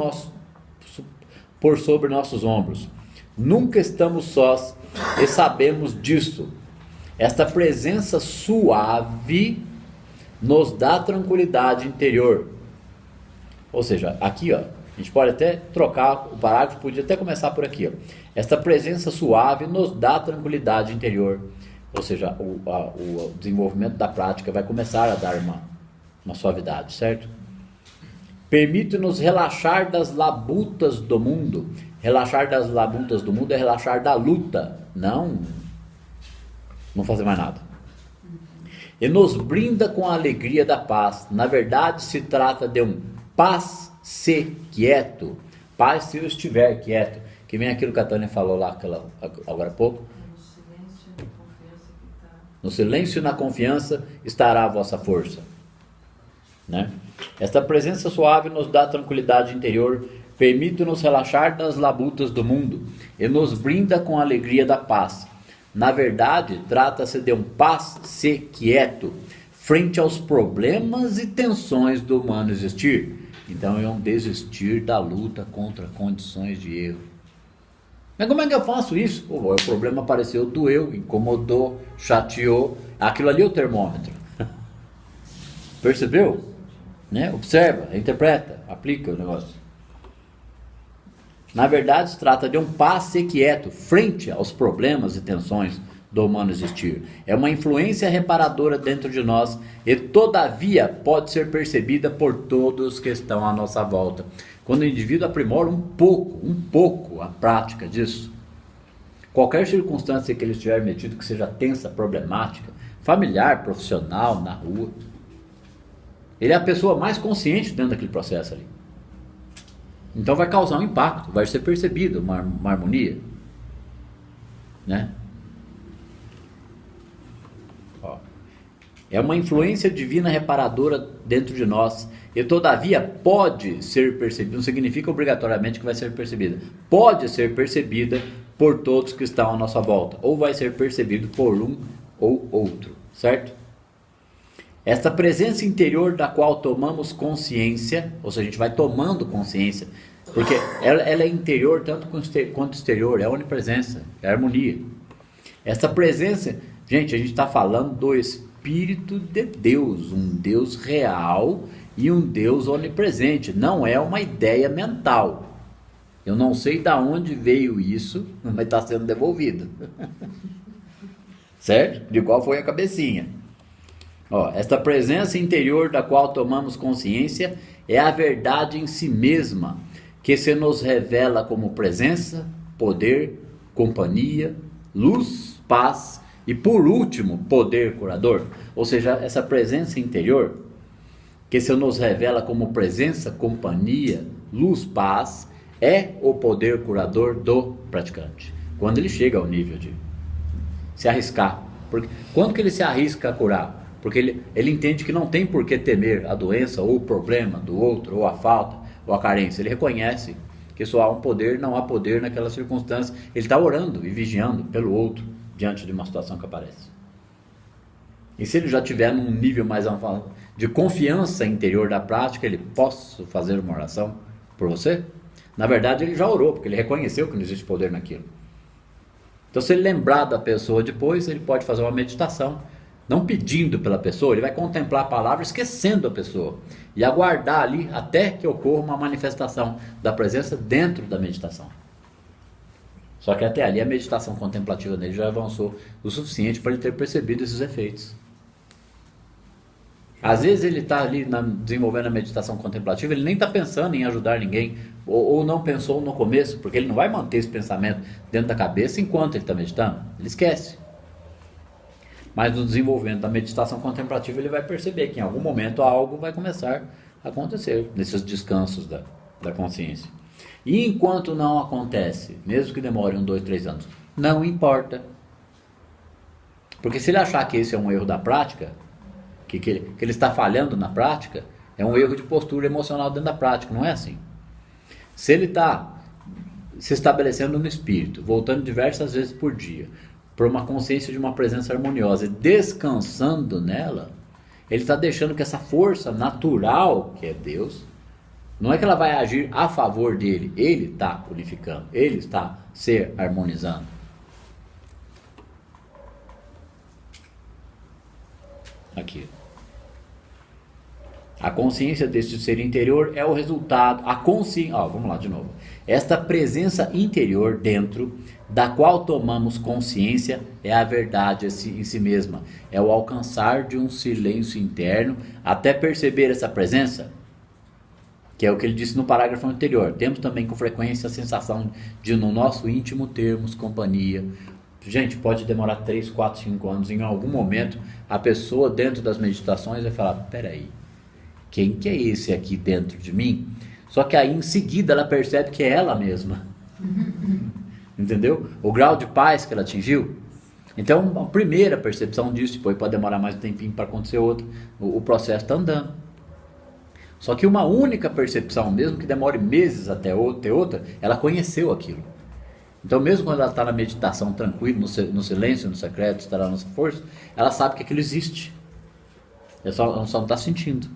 sobre nossos ombros. Nunca estamos sós e sabemos disso. Esta presença suave nos dá tranquilidade interior. Ou seja, aqui ó, a gente pode até trocar o parágrafo, podia até começar por aqui ó. Esta presença suave nos dá tranquilidade interior. Ou seja, o desenvolvimento da prática vai começar a dar uma suavidade, certo? Permite-nos relaxar das labutas do mundo. Relaxar das labutas do mundo é relaxar da luta, não fazer mais nada. E nos brinda com a alegria da paz. Na verdade, se trata de um paz-se quieto. Paz se eu estiver quieto. Que vem aquilo que a Tânia falou lá agora há pouco. No silêncio e na confiança estará a vossa força. Né? Esta presença suave nos dá tranquilidade interior, permite-nos relaxar das labutas do mundo e nos brinda com a alegria da paz. Na verdade, trata-se de um paz-se quieto, frente aos problemas e tensões do humano existir. Então é um desistir da luta contra condições de erro. Mas como é que eu faço isso? O problema apareceu, doeu, incomodou, chateou. Aquilo ali é o termômetro. Percebeu? Né? Observa, interpreta, aplica o negócio. Na verdade, se trata de um passe quieto, frente aos problemas e tensões do humano existir. É uma influência reparadora dentro de nós e, todavia, pode ser percebida por todos que estão à nossa volta. Quando o indivíduo aprimora um pouco a prática disso, qualquer circunstância que ele estiver metido, que seja tensa, problemática, familiar, profissional, na rua, Ele é a pessoa mais consciente dentro daquele processo ali. Então vai causar um impacto, vai ser percebido uma harmonia, né? Ó. É uma influência divina reparadora dentro de nós, e todavia pode ser percebida, não significa obrigatoriamente que vai ser percebida, pode ser percebida por todos que estão à nossa volta, ou vai ser percebido por um ou outro, certo? Esta presença interior da qual tomamos consciência, ou seja, a gente vai tomando consciência, porque ela é interior tanto quanto exterior, é a onipresença, é a harmonia. Essa presença, gente, a gente está falando do Espírito de Deus, um Deus real e um Deus onipresente, não é uma ideia mental. Eu não sei de onde veio isso, mas está sendo devolvido. Certo? De qual foi a cabecinha. Ó, esta presença interior da qual tomamos consciência é a verdade em si mesma, que se nos revela como presença, poder, companhia, luz, paz e, por último, poder curador. Ou seja, essa presença interior, que se nos revela como presença, companhia, luz, paz, é o poder curador do praticante. Quando ele chega ao nível de se arriscar. Porque, quando que ele se arrisca a curar? Porque ele entende que não tem por que temer a doença ou o problema do outro, ou a falta, ou a carência. Ele reconhece que só há um poder, não há poder naquela circunstância. Ele está orando e vigiando pelo outro diante de uma situação que aparece. E se ele já estiver num nível mais avançado de confiança interior da prática, ele: posso fazer uma oração por você? Na verdade, ele já orou, porque ele reconheceu que não existe poder naquilo. Então, se ele lembrar da pessoa depois, ele pode fazer uma meditação, não pedindo pela pessoa, ele vai contemplar a palavra esquecendo a pessoa e aguardar ali até que ocorra uma manifestação da presença dentro da meditação. Só que até ali a meditação contemplativa dele já avançou o suficiente para ele ter percebido esses efeitos. Às vezes ele está ali desenvolvendo a meditação contemplativa, ele nem está pensando em ajudar ninguém, ou não pensou no começo, porque ele não vai manter esse pensamento dentro da cabeça enquanto ele está meditando, ele esquece. Mas no desenvolvimento da meditação contemplativa ele vai perceber que em algum momento algo vai começar a acontecer, nesses descansos da consciência. E enquanto não acontece, mesmo que demore 1, 2, 3 anos, não importa. Porque se ele achar que esse é um erro da prática, que ele está falhando na prática, é um erro de postura emocional dentro da prática, não é assim. Se ele está se estabelecendo no espírito, voltando diversas vezes por dia, por uma consciência de uma presença harmoniosa e descansando nela, ele está deixando que essa força natural, que é Deus, não é que ela vai agir a favor dele, ele está unificando, ele está se harmonizando. Aqui. A consciência deste ser interior é o resultado, vamos lá de novo. Esta presença interior dentro da qual tomamos consciência é a verdade em si mesma, é o alcançar de um silêncio interno até perceber essa presença, que é o que ele disse no parágrafo anterior. Temos também com frequência a sensação de no nosso íntimo termos companhia. Gente, pode demorar 3, 4, 5 anos, em algum momento a pessoa dentro das meditações vai falar: peraí, quem que é esse aqui dentro de mim? Só que aí em seguida ela percebe que é ela mesma. Entendeu? O grau de paz que ela atingiu. Então a primeira percepção disso, depois pode demorar mais um tempinho para acontecer outra. O processo está andando. Só que uma única percepção, mesmo que demore meses até ter outra, ela conheceu aquilo. Então mesmo quando ela está na meditação tranquila, no silêncio, no secreto, está na nossa força, ela sabe que aquilo existe. Ela só não está sentindo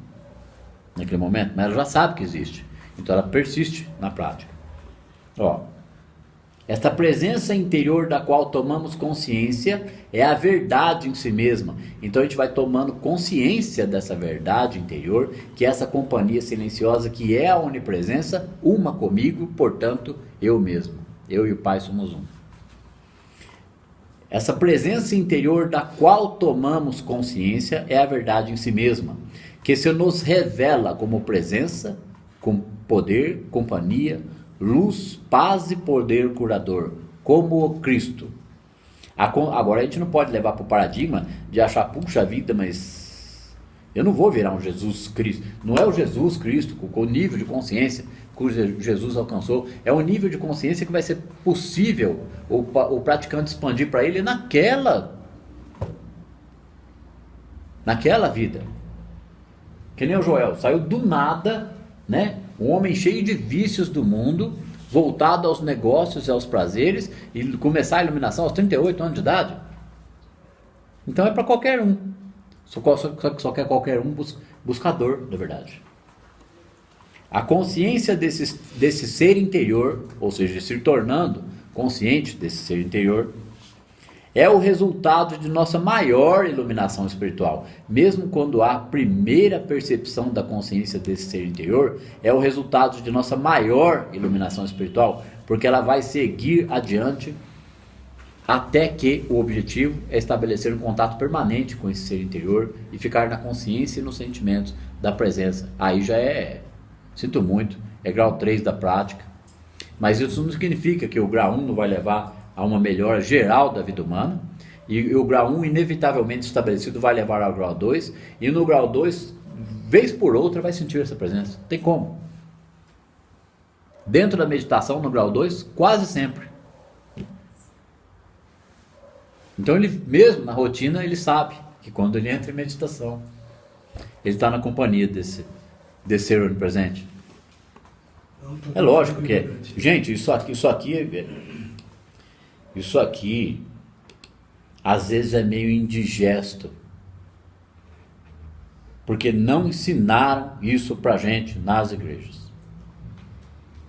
naquele momento, mas ela já sabe que existe. Então ela persiste na prática. Esta presença interior da qual tomamos consciência é a verdade em si mesma. Então a gente vai tomando consciência dessa verdade interior, que é essa companhia silenciosa, que é a onipresença, uma comigo, portanto eu mesmo. Eu e o Pai somos um. Essa presença interior da qual tomamos consciência é a verdade em si mesma, que se nos revela como presença, com poder, companhia, luz, paz e poder curador, como o Cristo. Agora a gente não pode levar para o paradigma de achar: puxa vida, mas Eu não vou virar um Jesus Cristo. Não é o Jesus Cristo com o nível de consciência que Jesus alcançou. É o nível de consciência que vai ser possível o praticante expandir para ele naquela vida. Que nem o Joel, saiu do nada, né? Um homem cheio de vícios do mundo, voltado aos negócios e aos prazeres, e começar a iluminação aos 38 anos de idade. Então é para qualquer um. Só que é qualquer um buscador da verdade. A consciência desse ser interior, ou seja, se tornando consciente desse ser interior, é o resultado de nossa maior iluminação espiritual. Mesmo quando há a primeira percepção da consciência desse ser interior, é o resultado de nossa maior iluminação espiritual, porque ela vai seguir adiante até que o objetivo é estabelecer um contato permanente com esse ser interior e ficar na consciência e nos sentimentos da presença. Aí já sinto muito, é grau 3 da prática. Mas isso não significa que o grau 1 não vai levar a uma melhora geral da vida humana, e o grau 1 inevitavelmente estabelecido vai levar ao grau 2, e no grau 2, vez por outra, vai sentir essa presença. Tem como. Dentro da meditação, no grau 2, quase sempre. Então ele mesmo na rotina, ele sabe que quando ele entra em meditação, ele está na companhia desse ser onipresente. É lógico que é. Gente, isso aqui às vezes é meio indigesto, porque não ensinaram isso pra gente nas igrejas,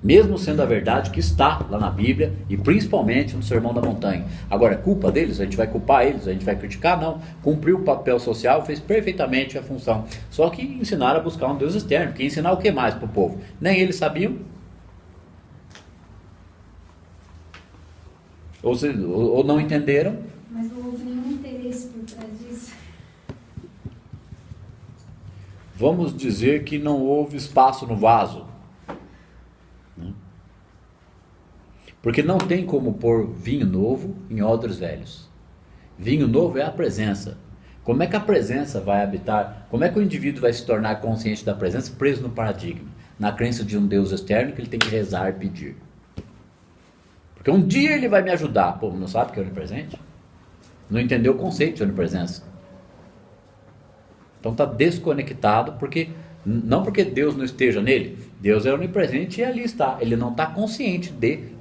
mesmo sendo a verdade que está lá na Bíblia e principalmente no Sermão da Montanha. Agora, é culpa deles? A gente vai culpar eles? A gente vai criticar? Não, cumpriu o papel social, fez perfeitamente a função, só que ensinaram a buscar um Deus externo, que ensinar o que mais para o povo? Nem eles sabiam, ou não entenderam. Mas não houve nenhum interesse por trás disso. Vamos dizer que não houve espaço no vaso, porque não tem como pôr vinho novo em odres velhos. Vinho novo é a presença. Como é que a presença vai habitar? Como é que o indivíduo vai se tornar consciente da presença preso no paradigma, na crença de um Deus externo que ele tem que rezar e pedir? Porque um dia ele vai me ajudar. Pô, não sabe que é onipresente? Não entendeu o conceito de onipresença. Então está desconectado, não porque Deus não esteja nele. Deus é onipresente e ali está. Ele não está consciente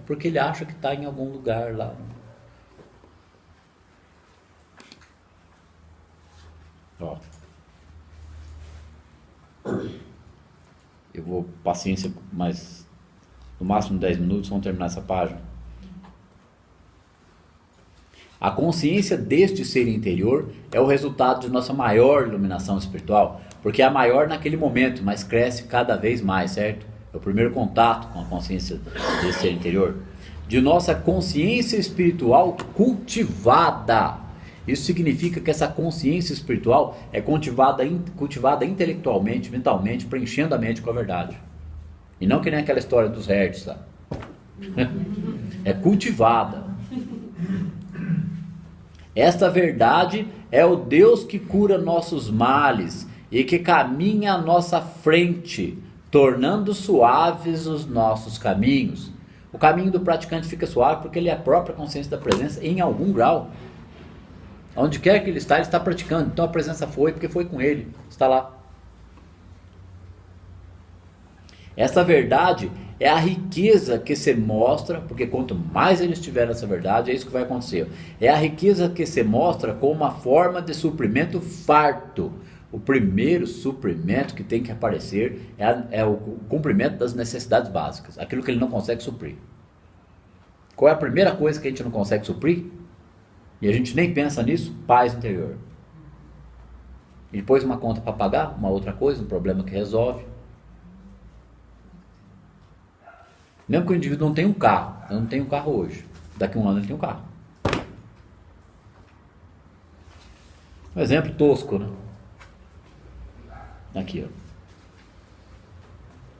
porque ele acha que está em algum lugar lá. Ó. Eu vou, paciência, mas no máximo 10 minutos, vamos terminar essa página. A consciência deste ser interior é o resultado de nossa maior iluminação espiritual, porque é a maior naquele momento, mas cresce cada vez mais, certo? É o primeiro contato com a consciência desse ser interior. De nossa consciência espiritual cultivada. Isso significa que essa consciência espiritual é cultivada intelectualmente, mentalmente, preenchendo a mente com a verdade. E não que nem aquela história dos Hertz lá. É cultivada. Esta verdade é o Deus que cura nossos males e que caminha à nossa frente, tornando suaves os nossos caminhos. O caminho do praticante fica suave porque ele é a própria consciência da presença em algum grau. Onde quer que ele está praticando. Então a presença foi porque foi com ele, está lá. Essa verdade é a riqueza que se mostra, porque quanto mais ele estiver nessa verdade, é isso que vai acontecer. É a riqueza que se mostra como uma forma de suprimento farto. O primeiro suprimento que tem que aparecer é o cumprimento das necessidades básicas, aquilo que ele não consegue suprir. Qual é a primeira coisa que a gente não consegue suprir? E a gente nem pensa nisso? Paz interior. E depois uma conta para pagar, uma outra coisa, um problema que resolve. Mesmo que o indivíduo não tenha um carro, eu não tenho um carro hoje, daqui a um ano ele tem um carro. Um exemplo tosco, né? Aqui, ó.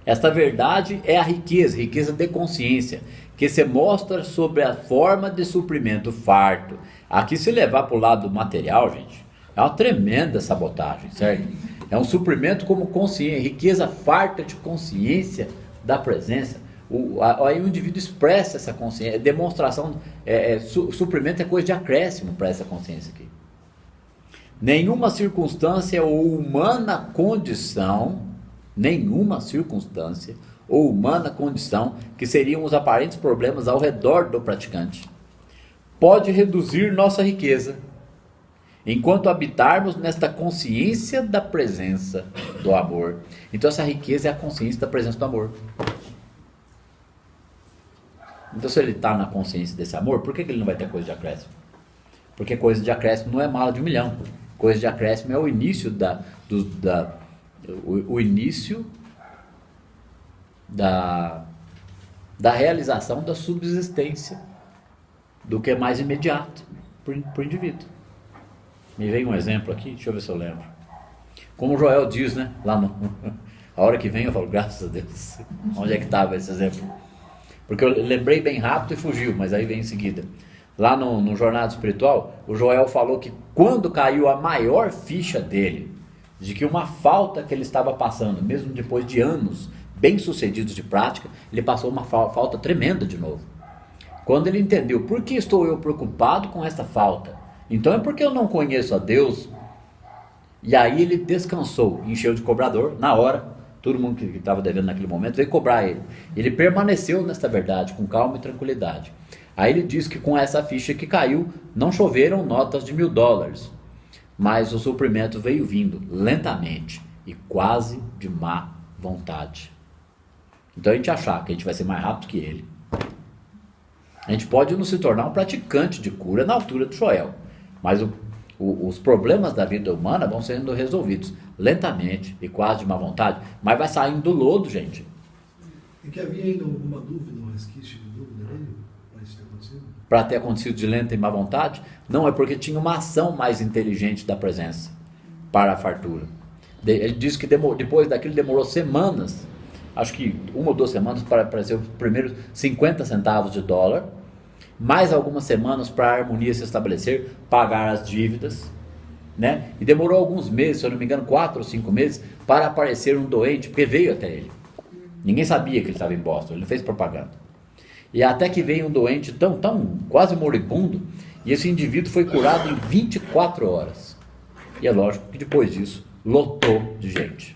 Esta verdade é a riqueza de consciência, que se mostra sobre a forma de suprimento farto. Aqui, se levar para o lado material, gente, é uma tremenda sabotagem, certo? É um suprimento como consciência, riqueza farta de consciência da presença. Aí o indivíduo expressa essa consciência, demonstração, suprimento é coisa de acréscimo para essa consciência aqui. Nenhuma circunstância ou humana condição, que seriam os aparentes problemas ao redor do praticante, pode reduzir nossa riqueza, enquanto habitarmos nesta consciência da presença do amor. Então essa riqueza é a consciência da presença do amor. Então se ele está na consciência desse amor, por que ele não vai ter coisa de acréscimo? Porque coisa de acréscimo não é mala de 1 milhão. Coisa de acréscimo é o início da realização da subsistência do que é mais imediato para o indivíduo. Me veio um exemplo aqui, deixa eu ver se eu lembro. Como o Joel diz, né? Lá a hora que vem eu falo, graças a Deus. Onde é que estava esse exemplo? Porque eu lembrei bem rápido e fugiu, mas aí vem em seguida. Lá no Jornada Espiritual, o Joel falou que quando caiu a maior ficha dele, de que uma falta que ele estava passando, mesmo depois de anos bem sucedidos de prática, ele passou uma falta tremenda de novo. Quando ele entendeu, por que estou eu preocupado com essa falta? Então é porque eu não conheço a Deus. E aí ele descansou, encheu de cobrador, na hora, todo mundo que estava devendo naquele momento veio cobrar ele. Ele permaneceu nesta verdade, com calma e tranquilidade. Aí ele diz que com essa ficha que caiu, não choveram notas de $1000, mas o suprimento veio vindo lentamente e quase de má vontade. Então a gente achar que a gente vai ser mais rápido que ele. A gente pode não se tornar um praticante de cura na altura do Joel, mas os problemas da vida humana vão sendo resolvidos lentamente e quase de má vontade, mas vai saindo do lodo, gente. E que havia ainda alguma dúvida, um resquício de dúvida dele para isso ter acontecido? Para ter acontecido de lenta e má vontade? Não, é porque tinha uma ação mais inteligente da presença para a fartura. Ele disse que depois daquilo demorou semanas, acho que 1 ou 2 semanas para aparecer os primeiros 50 centavos de dólar, mais algumas semanas para a harmonia se estabelecer, pagar as dívidas, né? E demorou alguns meses, se eu não me engano 4 ou 5 meses, para aparecer um doente, porque veio até ele. Ninguém sabia que ele estava em Boston, ele não fez propaganda. E até que veio um doente tão quase moribundo, e esse indivíduo foi curado em 24 horas. E é lógico que depois disso, lotou de gente.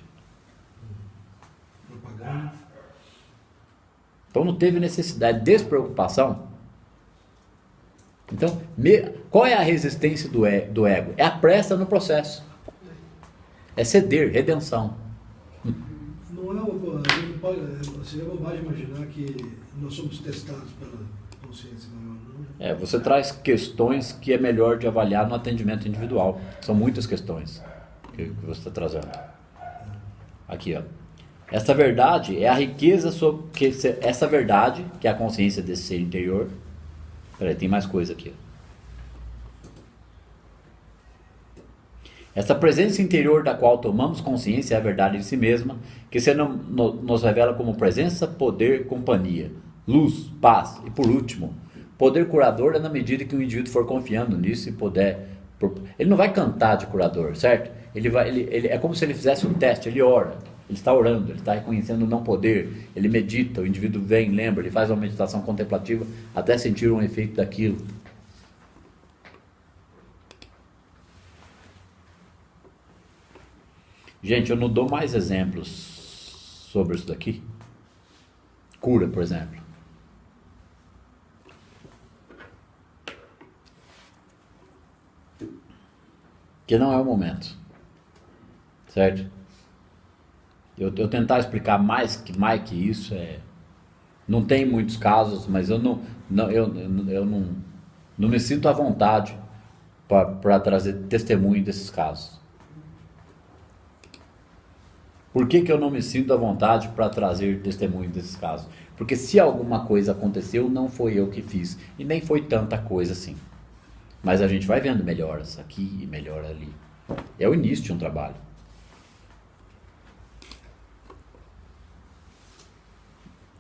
Então não teve necessidade, despreocupação. Então, qual é a resistência do ego? É a pressa no processo. É ceder, redenção. Não seria bobagem imaginar que nós somos testados pela consciência maior, não? Você traz questões que é melhor de avaliar no atendimento individual. São muitas questões que você está trazendo. Aqui, ó. Essa verdade é a riqueza essa verdade, que é a consciência desse ser interior. Peraí, tem mais coisa aqui. Essa presença interior da qual tomamos consciência é a verdade em si mesma, que se nos revela como presença, poder, companhia, luz, paz e, por último, poder curador é na medida que o indivíduo for confiando nisso e puder. Ele não vai cantar de curador, certo? Ele é como se ele fizesse um teste, ele ora. Ele está orando, ele está reconhecendo o não poder, ele medita, o indivíduo vem, lembra, ele faz uma meditação contemplativa até sentir um efeito daquilo. Gente, eu não dou mais exemplos sobre isso daqui. Cura, por exemplo. Que não é o momento, certo? Eu tentar explicar mais que isso, não tem muitos casos, mas eu não me sinto à vontade para trazer testemunho desses casos. Por que eu não me sinto à vontade para trazer testemunho desses casos? Porque se alguma coisa aconteceu, não foi eu que fiz, e nem foi tanta coisa assim. Mas a gente vai vendo melhoras aqui e melhora ali. É o início de um trabalho.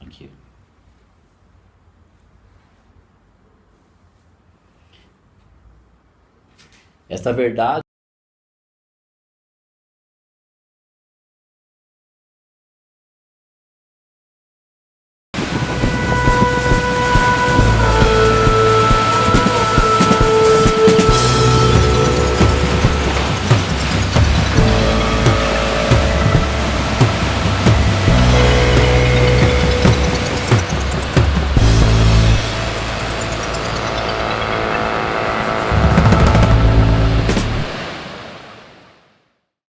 Aqui. Esta verdade